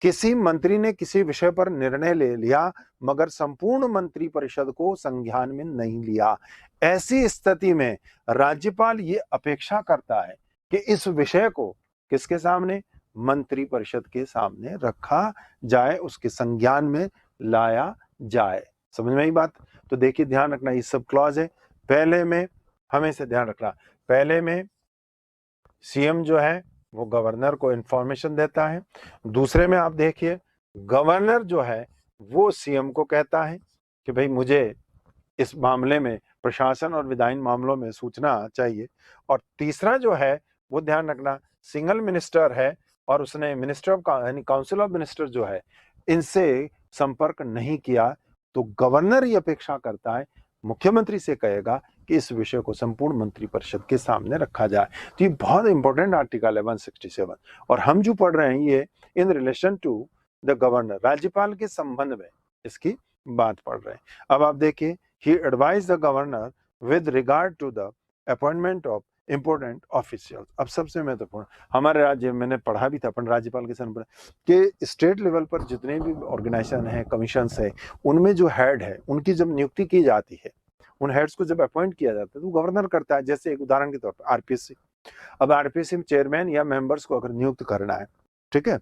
A: किसी मंत्री ने किसी विषय पर निर्णय ले लिया मगर संपूर्ण मंत्री परिषद को संज्ञान में नहीं लिया। ऐसी स्थिति में राज्यपाल ये अपेक्षा करता है कि इस विषय को किसके सामने? मंत्री परिषद के सामने रखा जाए, उसके संज्ञान में लाया जाए। समझ में आई बात? तो देखिए, ध्यान रखना, ये सब क्लॉज है। पहले में हमेशा ध्यान रखना, पहले में सीएम जो है वो गवर्नर को इंफॉर्मेशन देता है। दूसरे में आप देखिए, गवर्नर जो है वो सीएम को कहता है कि भाई मुझे इस मामले में, प्रशासन और विधायन मामलों में सूचना चाहिए। और तीसरा जो है वो ध्यान रखना, सिंगल मिनिस्टर है और उसने मिनिस्टर ऑफ यानी काउंसिल ऑफ मिनिस्टर जो है इनसे संपर्क नहीं किया, तो गवर्नर ये अपेक्षा करता है, मुख्यमंत्री से कहेगा कि इस विषय को संपूर्ण मंत्री परिषद के सामने रखा जाए। तो ये बहुत इंपॉर्टेंट आर्टिकल है 167, और हम जो पढ़ रहे हैं ये in relation to the governor, राज्यपाल के संबंध में इसकी बात पढ़ रहे हैं। अब आप देखिए, he advised the governor with regard to the appointment of important officials। अब सबसे महत्वपूर्ण, हमारे राज्य में मैंने पढ़ा भी था अपन राज्यपाल के संबंध कि स्टेट लेवल पर जितने भी ऑर्गेनाइजेशन है, कमीशन है, उनमें जो हेड है उनकी जब नियुक्ति की जाती है, उन हेड्स को जब अपॉइंट किया जाता है तो गवर्नर करता है। जैसे एक उदाहरण के तौर पर आरपीएससी, अब आरपीएससी में चेयरमैन या मेंबर्स को अगर नियुक्त करना है, ठीक है,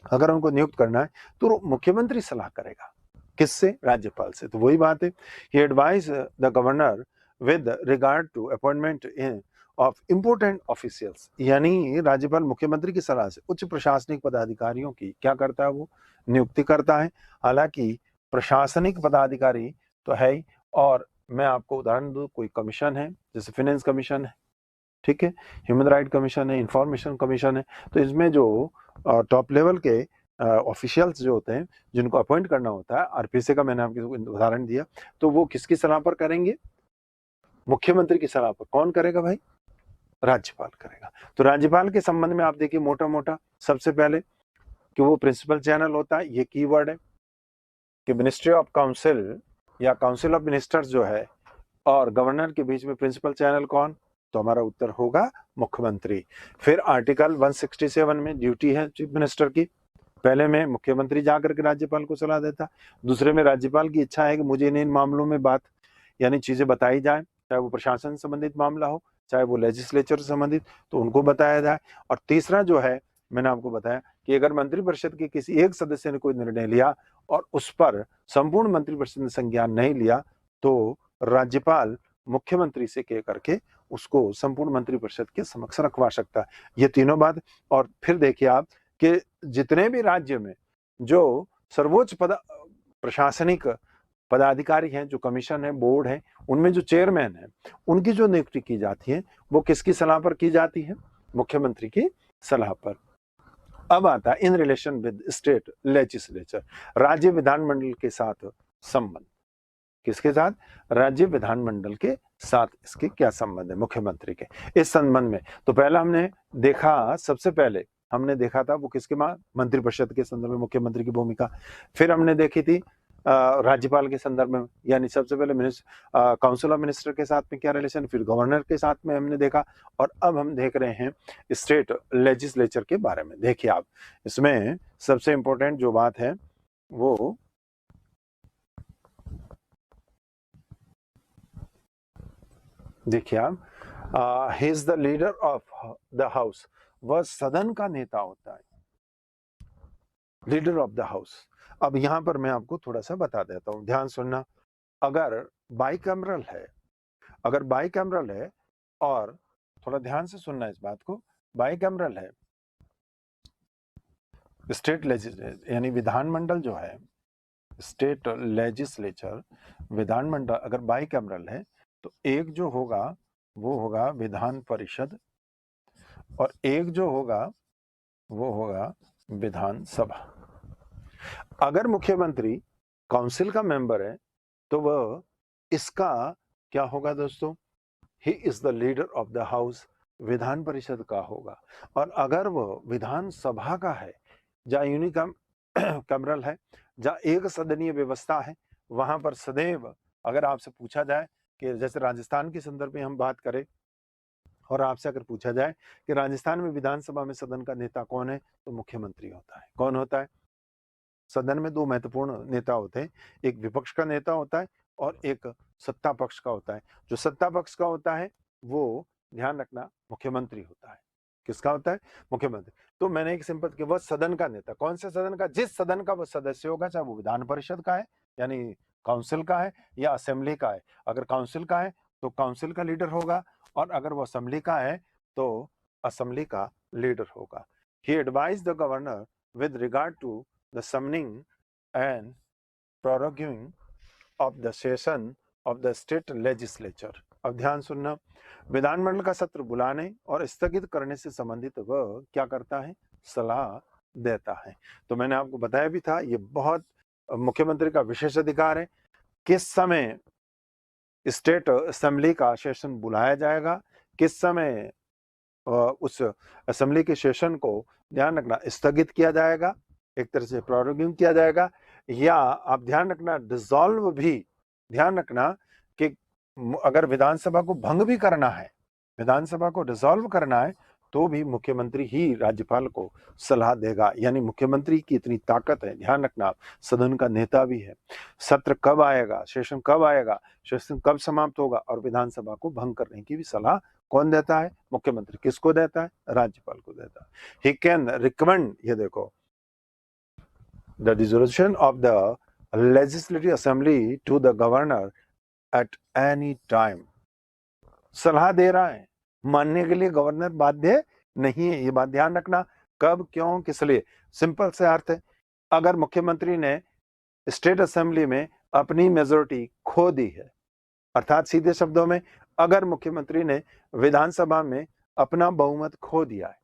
A: अगर उनको नियुक्त करना है तो मुख्यमंत्री सलाह करेगा, किससे? राज्यपाल से। तो वही बात है, he advise the governor with regard to appointment in of important officials, यानी राज्यपाल मुख्यमंत्री की सलाह से उच्च प्रशासनिक पदाधिकारियों की क्या करता है? वो नियुक्ति करता है। हालांकि प्रशासनिक पदाधिकारी तो है ही, और मैं आपको उदाहरण दूं, कोई कमीशन है जैसे फाइनेंस कमीशन है, ठीक है, ह्यूमन राइट कमीशन है, इंफॉर्मेशन कमीशन है, तो इसमें जो टॉप लेवल के ऑफिशियल्स जो होते हैं जिनको अपॉइंट करना होता है, आरपीसी का मैंने आपको उदाहरण दिया, तो वो किसकी सलाह पर करेंगे? मुख्यमंत्री की सलाह पर। कौन करेगा भाई? राज्यपाल करेगा। तो राज्यपाल के संबंध में आप देखिए, मोटा मोटा सबसे पहले कि वो प्रिंसिपल चैनल होता है, ये कीवर्ड है कि मिनिस्ट्री ऑफ काउंसिल या काउंसिल ऑफ मिनिस्टर्स जो है और गवर्नर के बीच में प्रिंसिपल चैनल कौन? तो हमारा उत्तर होगा मुख्यमंत्री। फिर आर्टिकल 167 में ड्यूटी है चीफ मिनिस्टर की। पहले में मुख्यमंत्री जाकर के राज्यपाल को सलाह देता, दूसरे में राज्यपाल की इच्छा है कि मुझे इन मामलों में बात यानी चीजें बताई जाए, चाहे वो प्रशासन से संबंधित मामला हो, चाहे वो लेजिस्लेचर से संबंधित, तो उनको बताया जाए। और तीसरा जो है, मैंने आपको बताया कि अगर मंत्रिपरिषद के किसी एक सदस्य ने कोई निर्णय लिया और उस पर संपूर्ण मंत्रिपरिषद ने संज्ञान नहीं लिया, तो राज्यपाल मुख्यमंत्री से कह करके उसको संपूर्ण मंत्रिपरिषद के समक्ष रखवा सकता है। ये तीनों बात। और फिर देखिए आप कि जितने भी राज्य में जो सर्वोच्च प्रशासनिक पदाधिकारी हैं, जो कमीशन है, बोर्ड है, उनमें जो चेयरमैन है, उनकी जो नियुक्ति की जाती है वो किसकी सलाह पर की जाती है? मुख्यमंत्री की सलाह पर। अब आता है in relation with state legislature, राज्य विधानमंडल के साथ संबंध। किसके साथ? राज्य विधानमंडल के साथ इसके क्या संबंध है मुख्यमंत्री के? इस संबंध में तो पहला हमने देखा, सबसे पहले हमने देखा था वो किसके मंत्रिपरिषद के संदर्भ में मुख्यमंत्री की भूमिका। फिर हमने देखी थी राज्यपाल के संदर्भ में, यानी सबसे पहले काउंसिल ऑफ मिनिस्टर के साथ में क्या रिलेशन, फिर गवर्नर के साथ में हमने देखा, और अब हम देख रहे हैं स्टेट लेजिस्लेचर के बारे में। देखिए आप, इसमें सबसे इंपॉर्टेंट जो बात है वो देखिए आप, ही is the leader of the house, वह सदन का नेता होता है, लीडर ऑफ द हाउस। अब यहां पर मैं आपको थोड़ा सा बता देता हूं, ध्यान सुनना। अगर बाइकैमरल है, अगर बाइकैमरल है, और थोड़ा ध्यान से सुनना इस बात को, बाइकैमरल है, स्टेट लेजिस्लेचर यानी विधानमंडल जो है, स्टेट लेजिस्लेचर विधानमंडल अगर बाइकैमरल है, तो एक जो होगा वो होगा विधान परिषद, और एक जो होगा वो होगा विधानसभा। अगर मुख्यमंत्री काउंसिल का मेंबर है तो वह इसका क्या होगा दोस्तों? ही is the leader of the house, Vidhan Parishad का होगा। और अगर वह विधानसभा का है, जहाँ यूनिकैमरल है, जहाँ एक सदनीय व्यवस्था है, वहां पर सदैव अगर आपसे पूछा जाए कि जैसे राजस्थान के संदर्भ में हम बात करें, और आपसे अगर पूछा जाए कि राजस्थान में विधानसभा में सदन का नेता कौन है, तो मुख्यमंत्री होता है। कौन होता है? सदन में दो महत्वपूर्ण नेता होते हैं, एक विपक्ष का नेता होता है और एक सत्ता पक्ष का होता है। जो सत्ता पक्ष का होता है वो, ध्यान रखना, मुख्यमंत्री होता है। किसका होता है? मुख्यमंत्री। तो मैंने एक सिंपल कि वह सदन का नेता, कौन से सदन का? जिस सदन का वह सदस्य होगा, चाहे वो विधान परिषद का है यानी काउंसिल का है, या असेंबली का है। अगर काउंसिल का है तो काउंसिल का लीडर होगा, और अगर वो असेंबली का है तो असेंबली का लीडर होगा। He advise the governor with regard to the summoning and proroguing of the session of the state legislature। अब ध्यान सुनना, विधानमंडल का सत्र बुलाने और स्थगित करने से संबंधित वह क्या करता है? सलाह देता है। तो मैंने आपको बताया भी था, ये बहुत मुख्यमंत्री का विशेष अधिकार है। किस समय स्टेट असेंबली का सेशन बुलाया जाएगा, किस समय उस असेंबली के सेशन को, ध्यान रखना, स्थगित किया जाएगा, एक तरह से प्रोरोगिंग किया जाएगा, या आप ध्यान रखना डिसॉल्व भी, ध्यान रखना कि अगर विधानसभा को भंग भी करना है, विधानसभा को डिसॉल्व करना है, तो भी मुख्यमंत्री ही राज्यपाल को सलाह देगा। यानी मुख्यमंत्री की इतनी ताकत है, ध्यान रखना, सदन का नेता भी है। सत्र कब आएगा, सेशन कब आएगा, सेशन कब समाप्त होगा, और विधानसभा को भंग करने की भी सलाह कौन देता है? मुख्यमंत्री। किसको देता है? राज्यपाल को देता है। ही कैन रिकमेंड, ये देखो, the dissolution of the legislative assembly to the governor at any time। सलाह दे रहा है, मानने के लिए गवर्नर बाध्य नहीं है, ये बात ध्यान रखना। कब, क्यों, किस लिए? सिंपल से अर्थ है, अगर मुख्यमंत्री ने स्टेट असेंबली में अपनी मेजोरिटी खो दी है, अर्थात सीधे शब्दों में अगर मुख्यमंत्री ने विधानसभा में अपना बहुमत खो दिया है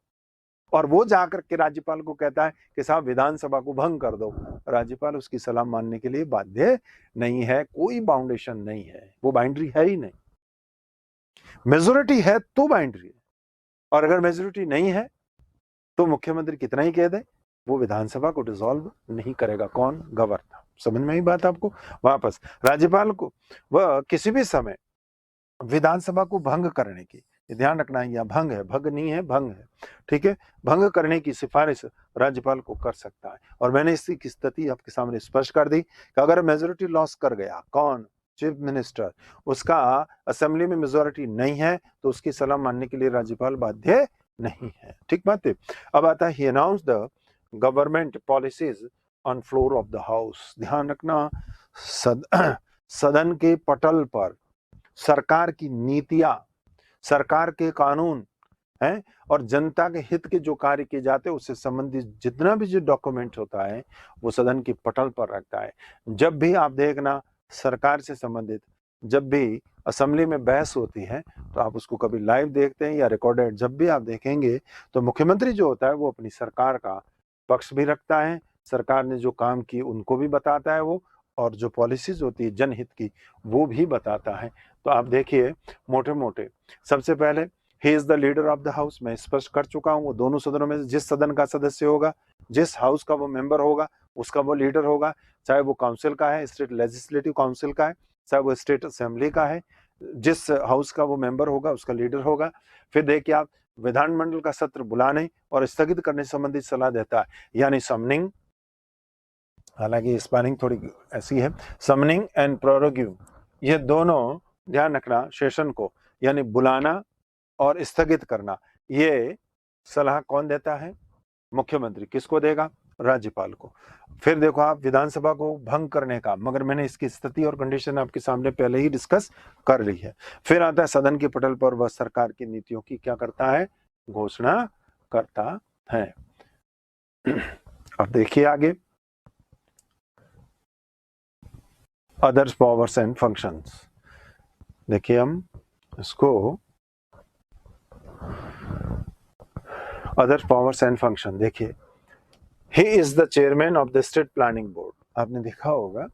A: और वो जाकर के राज्यपाल को कहता है कि साहब विधानसभा को भंग कर दो, राज्यपाल उसकी सलाह मानने के लिए बाध्य नहीं है। कोई बाउंडेशन नहीं है, वो बाउंड्री है ही नहीं। मेजोरिटी है तो बाउंड्री है, और अगर मेजोरिटी नहीं है तो मुख्यमंत्री कितना ही कह दे, वो विधानसभा को डिसॉल्व नहीं करेगा। कौन? गवर्नर। समझ में आई बात आपको? वापस, राज्यपाल को वह किसी भी समय विधानसभा को भंग करने की ये ध्यान रखना है, यह भंग है, भंग नहीं है, भंग है, ठीक है। भंग करने की सिफारिश राज्यपाल को कर सकता है। और मैंने इसी की स्थिति आपके सामने स्पष्ट कर दी कि अगर मेजोरिटी लॉस कर गया, कौन, चीफ मिनिस्टर, उसका असेंबली में मेजोरिटी नहीं है तो उसकी सलाह मानने के लिए राज्यपाल बाध्य नहीं है, ठीक बात है। अब आता है he announce the government policies on floor of the house. ध्यान रखना, सदन के पटल पर सरकार की नीतियां, सरकार के कानून हैं और जनता के हित के जो कार्य किए जाते हैं उससे संबंधित जितना भी जो डॉक्यूमेंट होता है वो सदन की पटल पर रखता है। जब भी आप देखना सरकार से संबंधित जब भी असेंबली में बहस होती है तो आप उसको कभी लाइव देखते हैं या रिकॉर्डेड, जब भी आप देखेंगे तो मुख्यमंत्री जो होता है वो अपनी सरकार का पक्ष भी रखता है, सरकार ने जो काम की उनको भी बताता है वो, और जो पॉलिसीज होती है जनहित की वो भी बताता है। तो आप देखिए मोटे मोटे, सबसे पहले ही is the leader of the house, मैं स्पष्ट कर चुका हूं, वो दोनों सदनों में जिस सदन का सदस्य होगा, जिस हाउस का वो मेंबर होगा उसका वो लीडर होगा, चाहे वो काउंसिल का है, स्टेट लेजिस्लेटिव काउंसिल का है, चाहे वो स्टेट असेंबली का है, जिस हाउस का वो मेंबर होगा उसका लीडर होगा। फिर देखिए आप, विधानमंडल का सत्र बुलाने और स्थगित करने संबंधी सलाह देता है, यानी समनिंग, हालांकि स्पेलिंग थोड़ी ऐसी है, समनिंग एंड प्रोरोग्यू, ये दोनों ध्यान रखना, सेशन को यानी बुलाना और स्थगित करना, ये सलाह कौन देता है, मुख्यमंत्री। किसको देगा, राज्यपाल को। फिर देखो आप, विधानसभा को भंग करने का, मगर मैंने इसकी स्थिति और कंडीशन आपके सामने पहले ही डिस्कस कर ली है। फिर आता है सदन के पटल पर वह सरकार की नीतियों की क्या करता है, घोषणा करता है। अब देखिए आगे, अदर्स पावर्स एंड फंक्शंस, देखिए हम इसको अदर पावर्स एंड फंक्शन, देखिए ही is the chairman of the state planning board. आपने देखा होगा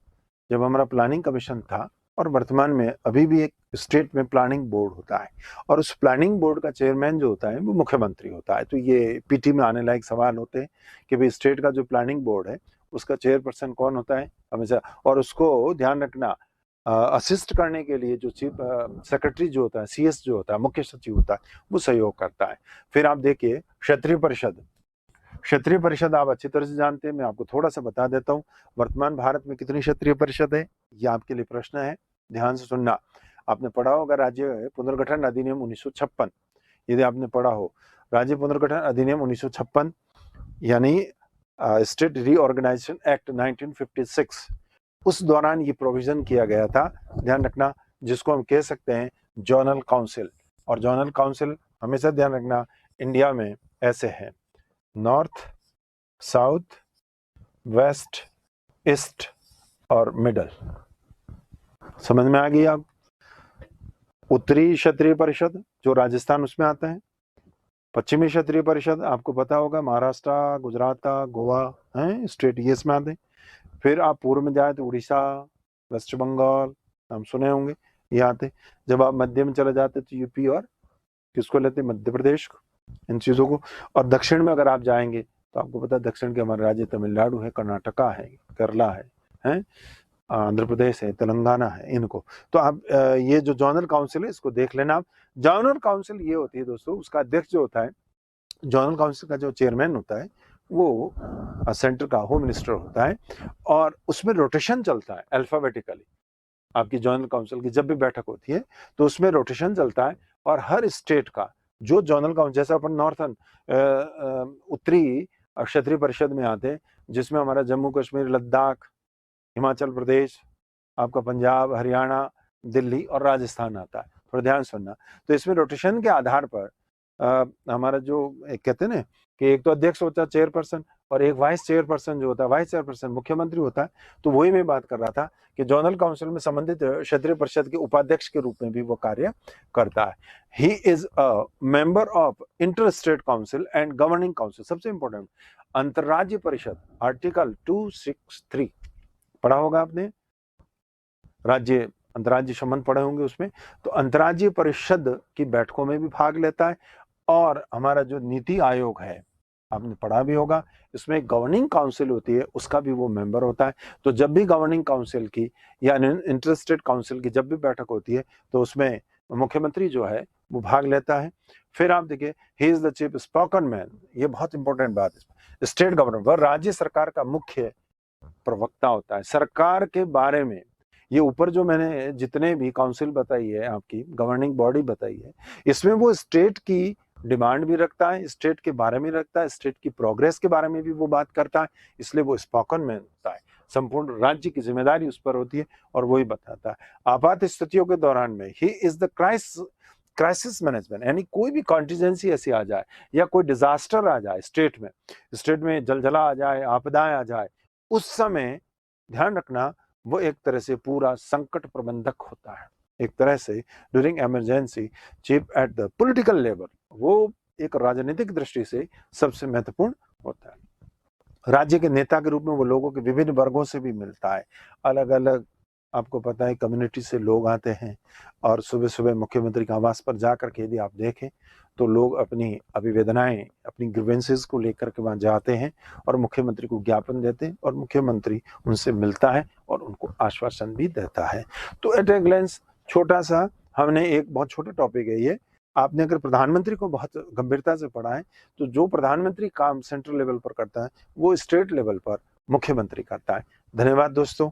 A: जब हमारा प्लानिंग कमीशन था और वर्तमान में अभी भी एक स्टेट में प्लानिंग बोर्ड होता है और उस प्लानिंग बोर्ड का चेयरमैन जो होता है वो मुख्यमंत्री होता है। तो ये पीटी में आने लायक सवाल होते हैं कि भाई स्टेट का जो प्लानिंग बोर्ड है उसका चेयरपर्सन कौन होता है हमेशा, और उसको ध्यान रखना असिस्ट करने के लिए जो चीफ सेक्रेटरी जो होता है, सीएस जो होता है, मुख्य सचिव होता है, वो सहयोग करता है। फिर आप देखिए क्षेत्रीय परिषद, क्षेत्रीय परिषद आप अच्छी तरह से जानते हैं, मैं आपको थोड़ा सा बता देता हूँ। वर्तमान भारत में कितनी क्षेत्रीय परिषद है, ये आपके लिए प्रश्न है, ध्यान से सुनना। आपने पढ़ा होगा राज्य पुनर्गठन अधिनियम 1956, यदि आपने पढ़ा हो राज्य पुनर्गठन अधिनियम 1956 यानी स्टेट रीऑर्गेनाइजेशन एक्ट 1956, उस दौरान ये प्रोविजन किया गया था, ध्यान रखना, जिसको हम कह सकते हैं जोनल काउंसिल। और जोनल काउंसिल हमेशा ध्यान रखना इंडिया में ऐसे है, नॉर्थ, साउथ, वेस्ट, ईस्ट और मिडल। समझ में आ गई आप। उत्तरी क्षेत्रीय परिषद जो राजस्थान उसमें आता है, पश्चिमी क्षेत्रीय परिषद आपको पता होगा महाराष्ट्र, गुजरात, गोवा है स्टेट, ये इसमें आते हैं। फिर आप पूर्व में जाए तो उड़ीसा, वेस्ट बंगाल, हम सुने होंगे, ये आते। जब आप मध्य में चले जाते तो यूपी और किसको लेते, मध्य प्रदेश को, इन चीजों को। और दक्षिण में अगर आप जाएंगे तो आपको पता है दक्षिण के हमारे राज्य तमिलनाडु है, कर्नाटका है, केरला है, आंध्र प्रदेश है, तेलंगाना है, इनको। तो आप ये जो जोनल काउंसिल है इसको देख लेना आप। जोनल काउंसिल ये होती है दोस्तों, उसका अध्यक्ष जो होता है, जोनल काउंसिल का जो चेयरमैन होता है वो सेंटर का होम मिनिस्टर होता है और उसमें रोटेशन चलता है अल्फाबेटिकली। आपकी जोनल काउंसिल की जब भी बैठक होती है तो उसमें रोटेशन चलता है और हर स्टेट का जो जोनल काउंसिल, जैसे अपन नॉर्थन उत्तरी क्षेत्रीय परिषद में आते हैं जिसमें हमारा जम्मू कश्मीर, लद्दाख, हिमाचल प्रदेश, आपका पंजाब, हरियाणा, दिल्ली और राजस्थान आता है। थोड़ा ध्यान सुनना। तो इसमें रोटेशन के आधार पर हमारा जो कहते हैं ना कि एक तो अध्यक्ष होता है चेयरपर्सन और एक वाइस चेयरपर्सन जो होता है, वाइस चेयरपर्सन मुख्यमंत्री होता है। तो वही मैं बात कर रहा था कि जोनल काउंसिल में संबंधित क्षेत्रीय परिषद के उपाध्यक्ष के रूप में भी वो कार्य करता है। He is a member of inter state council and governing council. सबसे इंपॉर्टेंट, अंतरराज्य परिषद, आर्टिकल 263 पढ़ा होगा आपने, राज्य अंतर्राज्यीय संबंध पढ़े होंगे उसमें। तो अंतर्राज्यीय परिषद की बैठकों में भी भाग लेता है और हमारा जो नीति आयोग है आपने पढ़ा भी होगा, इसमें गवर्निंग काउंसिल होती है, उसका भी वो मेंबर होता है। तो जब भी गवर्निंग काउंसिल की या इंटर स्टेट काउंसिल की जब भी बैठक होती है तो उसमें मुख्यमंत्री जो है वो भाग लेता है। फिर आप देखिए, ही is the chief spoken man, ये बहुत इंपॉर्टेंट बात है। स्टेट गवर्नर, वह राज्य सरकार का मुख्य प्रवक्ता होता है सरकार के बारे में। ये ऊपर जो मैंने जितने भी काउंसिल बताई है, आपकी गवर्निंग बॉडी बताई है, इसमें वो स्टेट की डिमांड भी रखता है, स्टेट के बारे में रखता है, स्टेट की प्रोग्रेस के बारे में भी वो बात करता है, इसलिए वो स्पोकन मैन होता है। संपूर्ण राज्य की जिम्मेदारी उस पर होती है और वही बताता है। आपात स्थितियों के दौरान में ही इज द क्राइसिस मैनेजमेंट, यानी कोई भी कॉन्टीजेंसी ऐसी आ जाए या कोई डिजास्टर आ जाए स्टेट में जलजला आ जाए, आपदाएं आ जाए, उस समय ध्यान रखना वो एक तरह से पूरा संकट प्रबंधक होता है। एक तरह से during emergency chief at the political level, वो एक राजनीतिक दृष्टि से सबसे महत्वपूर्ण होता है। राज्य के नेता के रूप में वो लोगों के विभिन्न वर्गों से भी मिलता है। अलग अलग, आपको पता है, कम्युनिटी से लोग आते हैं और सुबह सुबह मुख्यमंत्री के आवास पर जाकर के यदि आप देखें तो लोग अपनी अभिवेदनाएं, अपनी ग्रीवेंसेस को लेकर के वहां जाते हैं और मुख्यमंत्री को ज्ञापन देते हैं और मुख्यमंत्री उनसे मिलता है और उनको आश्वासन भी देता है। तो एट ए ग्लेंस छोटा सा हमने एक बहुत छोटा टॉपिक है ये। आपने अगर प्रधानमंत्री को बहुत गंभीरता से पढ़ा है तो जो प्रधानमंत्री काम सेंट्रल लेवल पर करता है वो स्टेट लेवल पर मुख्यमंत्री करता है। धन्यवाद दोस्तों।